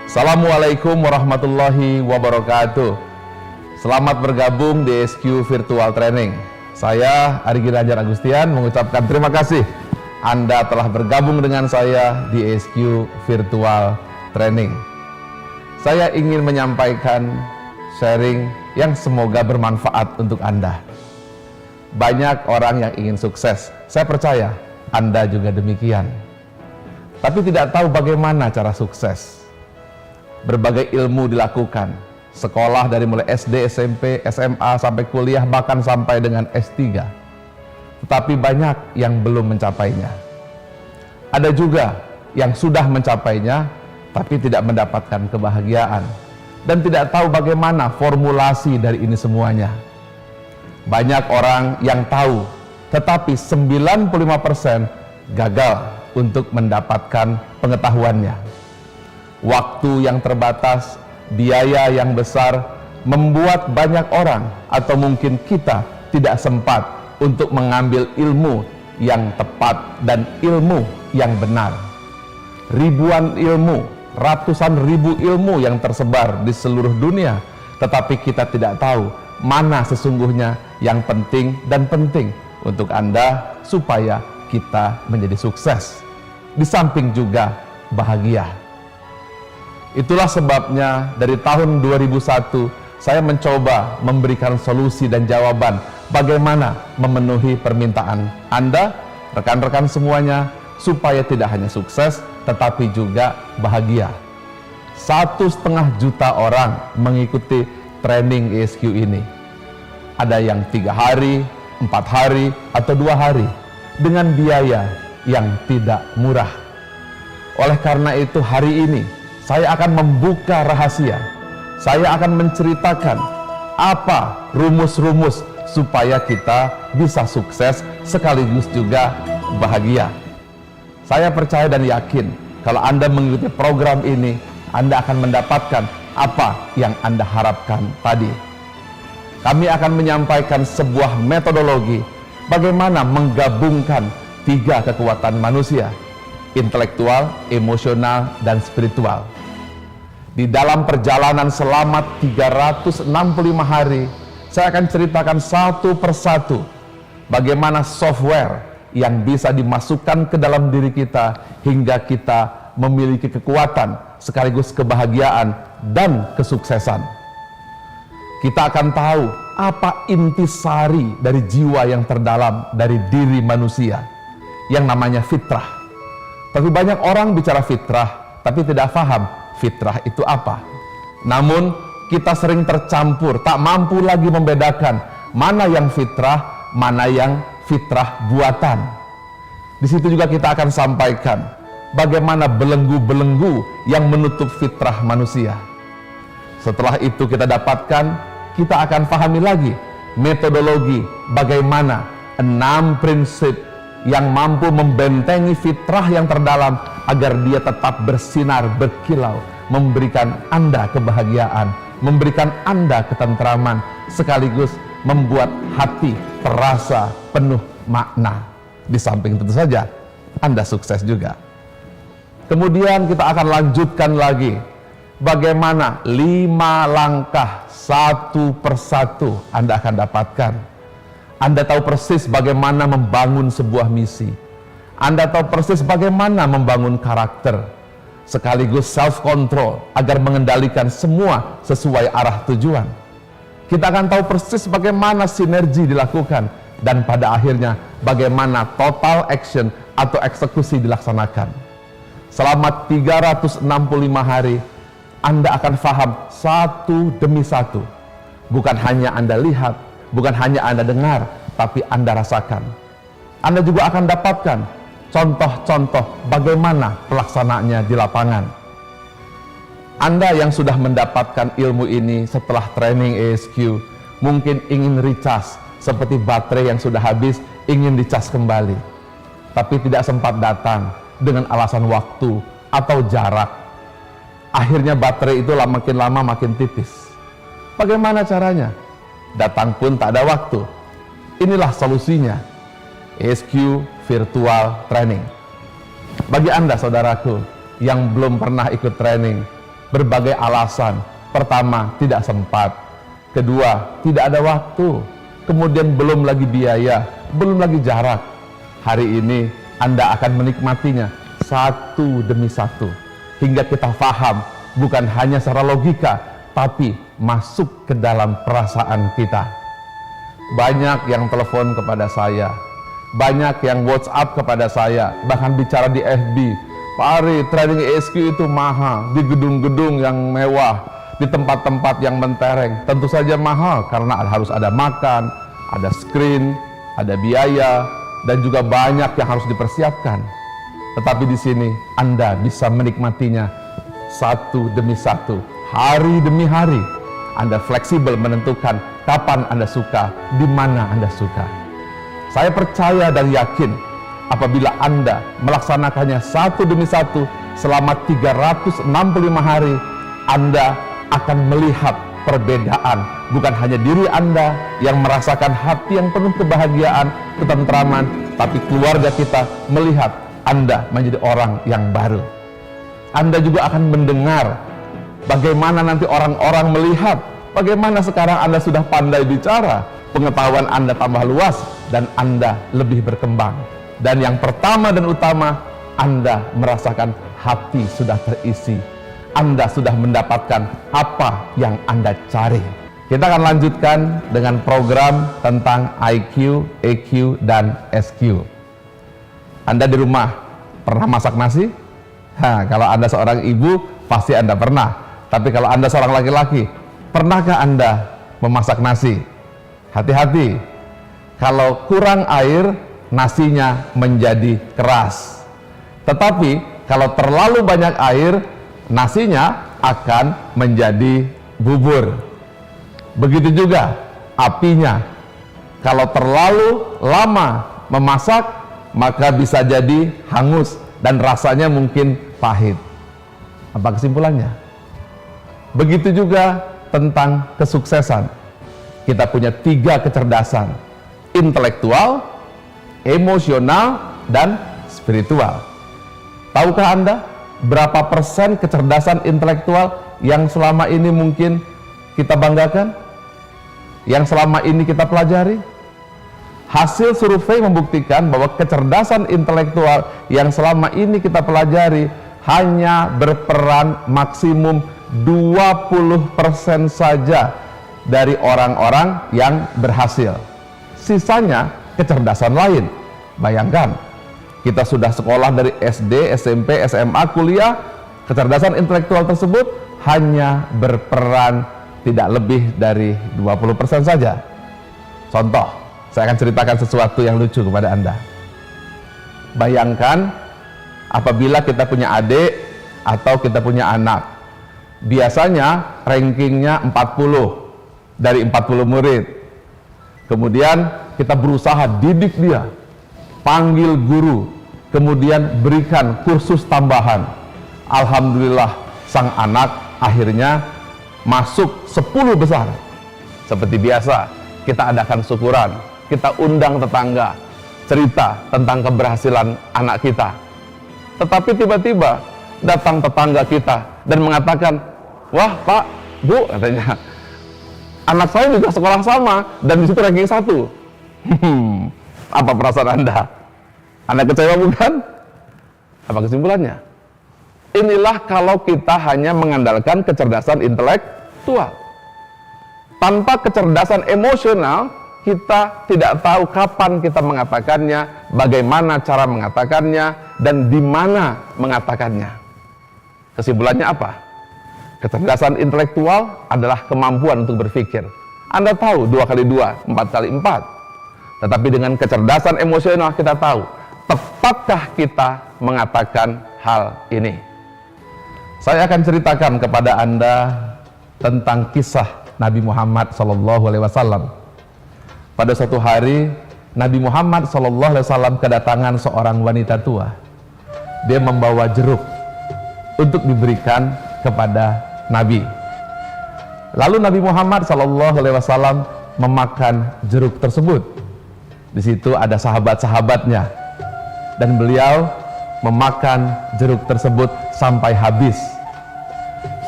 Assalamualaikum warahmatullahi wabarakatuh. Selamat bergabung di SQ Virtual Training. Saya Ari Ginanjar Agustian mengucapkan terima kasih Anda telah bergabung dengan saya di SQ Virtual Training. Saya ingin menyampaikan sharing yang semoga bermanfaat untuk Anda. Banyak orang yang ingin sukses. Saya percaya Anda juga demikian. Tapi tidak tahu bagaimana cara sukses. Berbagai ilmu dilakukan. Sekolah dari mulai SD, SMP, SMA, sampai kuliah, bahkan sampai dengan S3. Tetapi banyak yang belum mencapainya. Ada juga yang sudah mencapainya, tapi tidak mendapatkan kebahagiaan. Dan tidak tahu bagaimana formulasi dari ini semuanya. Banyak orang yang tahu, tetapi 95% gagal untuk mendapatkan pengetahuannya. Waktu yang terbatas, biaya yang besar membuat banyak orang atau mungkin kita tidak sempat untuk mengambil ilmu yang tepat dan ilmu yang benar. Ribuan ilmu, ratusan ribu ilmu yang tersebar di seluruh dunia, tetapi kita tidak tahu mana sesungguhnya yang penting dan penting untuk Anda supaya kita menjadi sukses. Di samping juga bahagia. Itulah sebabnya dari tahun 2001 saya mencoba memberikan solusi dan jawaban bagaimana memenuhi permintaan Anda, rekan-rekan semuanya, supaya tidak hanya sukses tetapi juga bahagia. 1,5 juta orang mengikuti training ESQ ini. Ada yang 3 hari, 4 hari, atau 2 hari dengan biaya yang tidak murah. Oleh karena itu hari ini saya akan membuka rahasia. Saya akan menceritakan apa rumus-rumus supaya kita bisa sukses sekaligus juga bahagia. Saya percaya dan yakin kalau Anda mengikuti program ini, Anda akan mendapatkan apa yang Anda harapkan tadi. Kami akan menyampaikan sebuah metodologi bagaimana menggabungkan 3 kekuatan manusia: intelektual, emosional, dan spiritual. Di dalam perjalanan selama 365 hari, saya akan ceritakan satu persatu bagaimana software yang bisa dimasukkan ke dalam diri kita hingga kita memiliki kekuatan sekaligus kebahagiaan dan kesuksesan. Kita akan tahu apa intisari dari jiwa yang terdalam dari diri manusia yang namanya fitrah. Tapi banyak orang bicara fitrah tapi tidak paham fitrah itu apa. Namun kita sering tercampur, tak mampu lagi membedakan mana yang fitrah, mana yang fitrah buatan. Di situ juga kita akan sampaikan bagaimana belenggu-belenggu yang menutup fitrah manusia. Setelah itu kita dapatkan, kita akan pahami lagi metodologi bagaimana 6 prinsip yang mampu membentengi fitrah yang terdalam agar dia tetap bersinar, berkilau, memberikan Anda kebahagiaan, memberikan Anda ketentraman, sekaligus membuat hati terasa penuh makna. Di samping tentu saja Anda sukses juga. Kemudian kita akan lanjutkan lagi bagaimana 5 langkah satu persatu Anda akan dapatkan. Anda tahu persis bagaimana membangun sebuah misi. Anda tahu persis bagaimana membangun karakter, sekaligus self-control agar mengendalikan semua sesuai arah tujuan. Kita akan tahu persis bagaimana sinergi dilakukan dan pada akhirnya bagaimana total action atau eksekusi dilaksanakan. Selama 365 hari, Anda akan paham satu demi satu. Bukan hanya Anda lihat, bukan hanya Anda dengar, tapi Anda rasakan. Anda juga akan dapatkan contoh-contoh bagaimana pelaksanaannya di lapangan. Anda yang sudah mendapatkan ilmu ini setelah training ESQ, mungkin ingin recharge seperti baterai yang sudah habis, ingin dicas kembali. Tapi tidak sempat datang dengan alasan waktu atau jarak. Akhirnya baterai itu makin lama makin tipis. Bagaimana caranya? Datang pun tak ada waktu. Inilah solusinya, ESQ Virtual Training. Bagi Anda saudaraku yang belum pernah ikut training, berbagai alasan. Pertama, tidak sempat. Kedua, tidak ada waktu. Kemudian belum lagi biaya, belum lagi jarak. Hari ini Anda akan menikmatinya satu demi satu, hingga kita paham bukan hanya secara logika, tapi masuk ke dalam perasaan kita. Banyak yang telepon kepada saya, banyak yang WhatsApp kepada saya, bahkan bicara di FB, Pak Ari, training ESQ itu mahal, di gedung-gedung yang mewah, di tempat-tempat yang mentereng. Tentu saja mahal, karena harus ada makan, ada screen, ada biaya, dan juga banyak yang harus dipersiapkan. Tetapi di sini Anda bisa menikmatinya satu demi satu, hari demi hari. Anda fleksibel menentukan kapan Anda suka, di mana Anda suka. Saya percaya dan yakin apabila Anda melaksanakannya satu demi satu selama 365 hari, Anda akan melihat perbedaan. Bukan hanya diri Anda yang merasakan hati yang penuh kebahagiaan, ketentraman, tapi keluarga kita melihat Anda menjadi orang yang baru. Anda juga akan mendengar bagaimana nanti orang-orang melihat bagaimana sekarang Anda sudah pandai bicara, pengetahuan Anda tambah luas, dan Anda lebih berkembang. Dan yang pertama dan utama, Anda merasakan hati sudah terisi. Anda sudah mendapatkan apa yang Anda cari. Kita akan lanjutkan dengan program tentang IQ, EQ, dan SQ. Anda di rumah pernah masak nasi? Kalau Anda seorang ibu, pasti Anda pernah. Tapi kalau Anda seorang laki-laki, pernahkah Anda memasak nasi? Hati-hati, kalau kurang air, nasinya menjadi keras. Tetapi kalau terlalu banyak air, nasinya akan menjadi bubur. Begitu juga apinya. Kalau terlalu lama memasak, maka bisa jadi hangus dan rasanya mungkin pahit. Apa kesimpulannya? Begitu juga tentang kesuksesan. Kita punya 3 kecerdasan: intelektual, emosional, dan spiritual. Tahukah Anda berapa persen kecerdasan intelektual yang selama ini mungkin kita banggakan? Yang selama ini kita pelajari? Hasil survei membuktikan bahwa kecerdasan intelektual yang selama ini kita pelajari hanya berperan maksimum 20% saja dari orang-orang yang berhasil. Sisanya kecerdasan lain. Bayangkan, kita sudah sekolah dari SD, SMP, SMA, kuliah, kecerdasan intelektual tersebut hanya berperan tidak lebih dari 20% saja. Contoh, saya akan ceritakan sesuatu yang lucu kepada Anda. Bayangkan apabila kita punya adik atau kita punya anak. Biasanya rankingnya 40 dari 40 murid. Kemudian kita berusaha didik dia, panggil guru, kemudian berikan kursus tambahan. Alhamdulillah, sang anak akhirnya masuk 10 besar. Seperti biasa, kita adakan syukuran, kita undang tetangga, cerita tentang keberhasilan anak kita. Tetapi tiba-tiba datang tetangga kita dan mengatakan, "Wah Pak, Bu," katanya, "anak saya juga sekolah sama dan disitu ranking 1. Apa perasaan Anda? Anda kecewa bukan? Apa kesimpulannya? Inilah kalau kita hanya mengandalkan kecerdasan intelektual. Tanpa kecerdasan emosional, kita tidak tahu kapan kita mengatakannya, bagaimana cara mengatakannya, dan di mana mengatakannya. Kesimpulannya apa? Kecerdasan intelektual adalah kemampuan untuk berpikir. Anda tahu 2 kali 2, 4 kali 4. Tetapi dengan kecerdasan emosional kita tahu, tepatkah kita mengatakan hal ini? Saya akan ceritakan kepada Anda tentang kisah Nabi Muhammad SAW. Pada suatu hari, Nabi Muhammad SAW kedatangan seorang wanita tua. Dia membawa jeruk untuk diberikan kepada Nabi. Lalu Nabi Muhammad SAW memakan jeruk tersebut. Di situ ada sahabat-sahabatnya, dan beliau memakan jeruk tersebut sampai habis.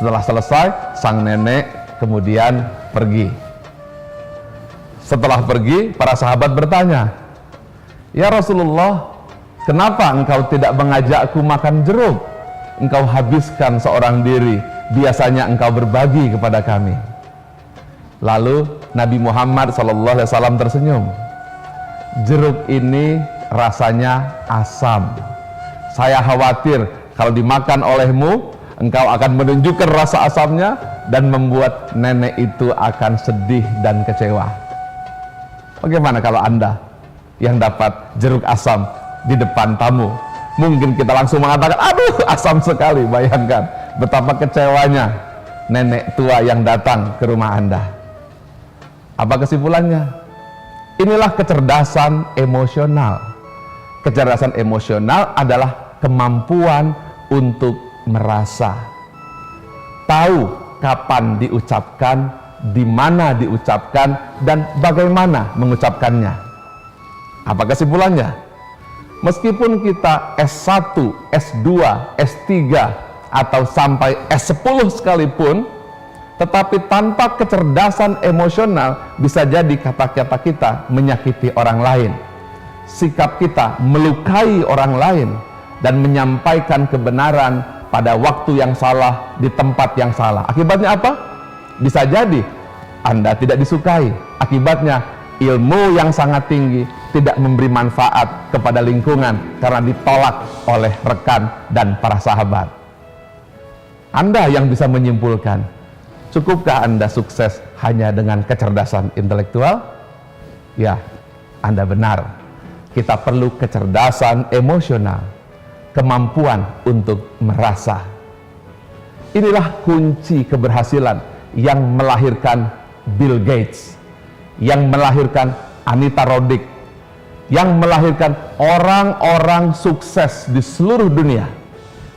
Setelah selesai, sang nenek kemudian pergi. Setelah pergi, para sahabat bertanya, "Ya Rasulullah, kenapa engkau tidak mengajakku makan jeruk? Engkau habiskan seorang diri, biasanya engkau berbagi kepada kami." Lalu Nabi Muhammad SAW tersenyum. "Jeruk ini rasanya asam. Saya khawatir kalau dimakan olehmu, engkau akan menunjukkan rasa asamnya dan membuat nenek itu akan sedih dan kecewa." Bagaimana kalau Anda yang dapat jeruk asam di depan tamu? Mungkin kita langsung mengatakan, "Aduh, asam sekali." Bayangkan betapa kecewanya nenek tua yang datang ke rumah Anda. Apa kesimpulannya? Inilah kecerdasan emosional. Kecerdasan emosional adalah kemampuan untuk merasa. Tahu kapan diucapkan, di mana diucapkan, dan bagaimana mengucapkannya. Apa kesimpulannya? Meskipun kita S1, S2, S3, atau sampai S10 sekalipun, tetapi tanpa kecerdasan emosional, bisa jadi kata-kata kita menyakiti orang lain, sikap kita melukai orang lain, dan menyampaikan kebenaran pada waktu yang salah, di tempat yang salah. Akibatnya apa? Bisa jadi Anda tidak disukai. Akibatnya ilmu yang sangat tinggi tidak memberi manfaat kepada lingkungan karena ditolak oleh rekan dan para sahabat. Anda yang bisa menyimpulkan, cukupkah Anda sukses hanya dengan kecerdasan intelektual? Ya, Anda benar. Kita perlu kecerdasan emosional, kemampuan untuk merasa. Inilah kunci keberhasilan yang melahirkan Bill Gates, yang melahirkan Anita Roddick, yang melahirkan orang-orang sukses di seluruh dunia.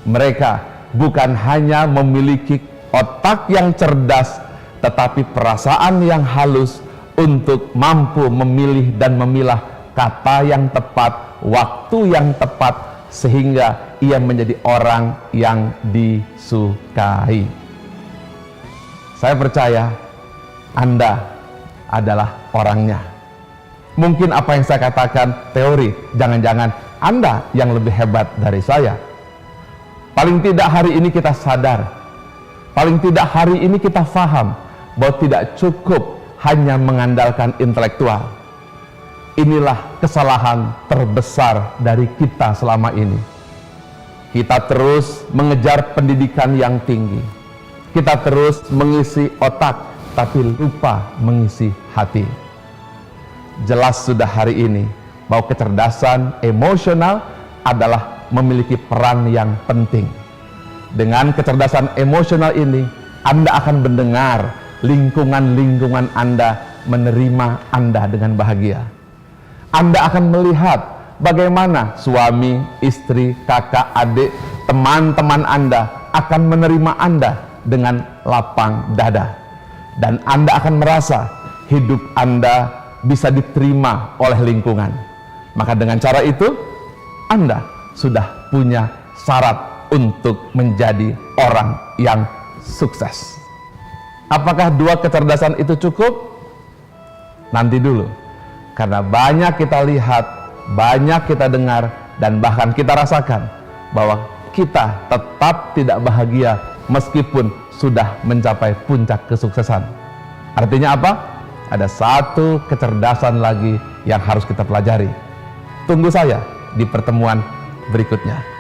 Mereka bukan hanya memiliki otak yang cerdas, tetapi perasaan yang halus untuk mampu memilih dan memilah kata yang tepat, waktu yang tepat, sehingga ia menjadi orang yang disukai. Saya percaya Anda adalah orangnya. Mungkin apa yang saya katakan teori, jangan-jangan Anda yang lebih hebat dari saya. Paling tidak hari ini kita sadar, paling tidak hari ini kita faham bahwa tidak cukup hanya mengandalkan intelektual. Inilah kesalahan terbesar dari kita selama ini. Kita terus mengejar pendidikan yang tinggi, kita terus mengisi otak, tapi lupa mengisi hati. Jelas sudah hari ini bahwa kecerdasan emosional adalah memiliki peran yang penting. Dengan kecerdasan emosional ini, Anda akan mendengar lingkungan-lingkungan Anda menerima Anda dengan bahagia. Anda akan melihat bagaimana suami, istri, kakak, adik, teman-teman Anda akan menerima Anda dengan lapang dada, dan Anda akan merasa hidup Anda bisa diterima oleh lingkungan. Maka dengan cara itu Anda sudah punya syarat untuk menjadi orang yang sukses. Apakah dua kecerdasan itu cukup? Nanti dulu, karena banyak kita lihat, banyak kita dengar, dan bahkan kita rasakan bahwa kita tetap tidak bahagia meskipun sudah mencapai puncak kesuksesan. Artinya apa? Ada satu kecerdasan lagi yang harus kita pelajari. Tunggu saya di pertemuan berikutnya.